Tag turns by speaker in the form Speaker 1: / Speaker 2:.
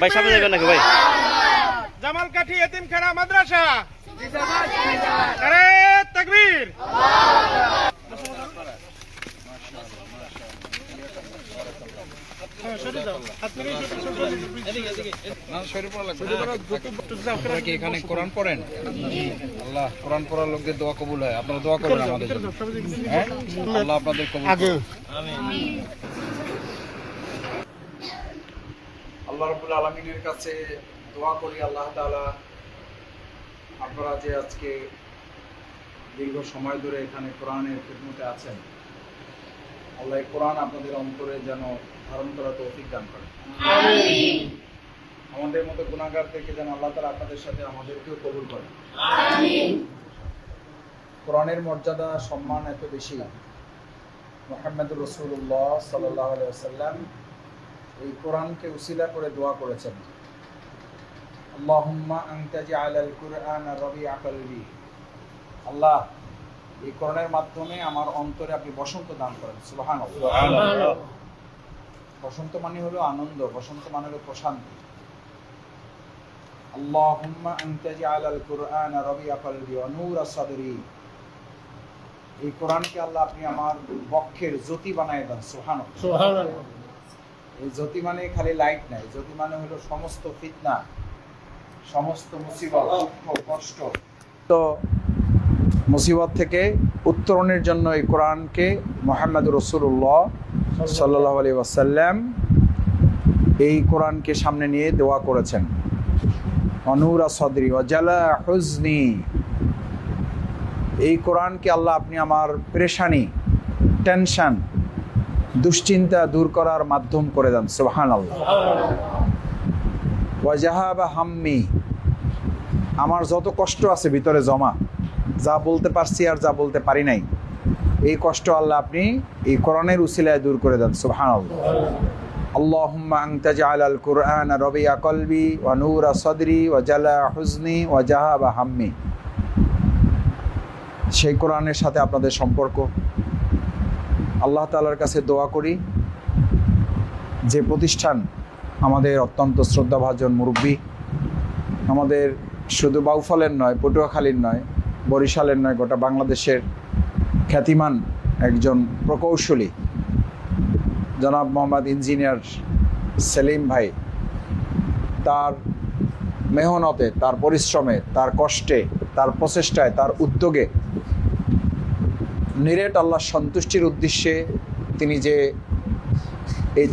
Speaker 1: ভাই সামনে যাবেন নাকি ভাই?
Speaker 2: জামালকাঠি এতিমখানা মাদ্রাসা, নারে তাকবীর।
Speaker 3: এখানে কোরআন পড়েন? আল্লাহ কোরআন পড়ার লোকদের দোয়া কবুল হয়। আপনারা দোয়া করবেন আমাদের জন্য। হ্যাঁ, আল্লাহ আপনাদের কবুল করুন। আল্লাহ রাব্বুল আলামিনের কাছে দোয়া করি, আল্লাহ তাআলা আপনারা যে আজকে দীর্ঘ সময় ধরে এখানে কোরআনের খিদমতে আছেন, আল্লাহ এই কোরআন আপনাদের অন্তরে যেন ধারণ করার তৌফিক দান করেন। আমিন। আমাদের মতো গুনাহগার থেকে যেন আল্লাহ তাআলা আপনাদের সাথে আমাদেরকেও কবুল করেন। আমিন। কোরআনের মর্যাদা সম্মান এত বেশি, মুহাম্মদুর রাসূলুল্লাহ সাল্লাল্লাহু আলাইহি ওয়াসাল্লাম এই কোরআনকে উসিলা করে দোয়া করেছেন, আল্লাহুম্মা আনতা জাআলাল কুরআনা রাবিআ কলবি। আল্লাহ, এই কোরআনের মাধ্যমে আমার অন্তরে আপনি বসন্ত দান করেন। সুবহানাল্লাহ। বসন্ত মানে হলো আনন্দ, বসন্ত মানে হলো প্রশান্তি। আল্লাহুম্মা আনতা জাআলাল কুরআনা রাবিআ কলবি ওয়া নূরা সাদরি। এই কোরআনকে আল্লাহ আপনি আমার বক্ষের জ্যোতি বানায় দেন। সুবহানাল্লাহ। এই জ্যোতি মানে খালি লাইট নাই, জ্যোতি মানে হলো সমস্ত ফিতনা, সমস্ত মুসিবত, দুঃখ, কষ্ট, তো মুসিবত থেকে উত্তরণের জন্য এই কোরআনকে মুহাম্মদুর রাসূলুল্লাহ সাল্লাল্লাহু আলাইহি ওয়াসাল্লাম এই কোরআনকে সামনে নিয়ে দোয়া করেছেন, অনুরা সদরি ওয়া জালা হুজনি। এই কোরআনকে আল্লাহ আপনি আমার পেরেশানি, টেনশন, দুশ্চিন্তা দূর করার মাধ্যম করে দেন। সুবহানাল্লাহ। ওয়া জাহাবা হাম্মি। আমার যত কষ্ট আছে ভিতরে জমা, যা বলতে পারছি আর যা বলতে পারি নাই, এই কষ্ট আল্লাহ আপনি এই কোরআনের উসিলায় দূর করে দেন। সুবহানাল্লাহ। আল্লাহুম্মা আনতা জাআলাল কুরআনা রাবিআ কলবি ওয়া নূরা সাদরি ওয়া জালা হুজনি ওয়া জাহাবা হাম্মি। সেই কোরআনের সাথে আপনাদের সম্পর্ক। আল্লাহ তাআলার কাছে দোয়া করি, যে প্রতিষ্ঠান আমাদের অত্যন্ত শ্রদ্ধাভাজন মুরব্বী, আমাদের শুধু বাউফলের নয়, পটুয়াখালীর নয়, বরিশালের নয়, গোটা বাংলাদেশের খ্যাতিমান একজন প্রকৌশলী জনাব মোহাম্মদ ইঞ্জিনিয়ার সেলিম ভাই, তার মেহনতে, তার পরিশ্রমে, তার কষ্টে, তার প্রচেষ্টায়, তার উদ্যোগে নিরেট আল্লাহর সন্তুষ্টির উদ্দেশ্যে তিনি যে এই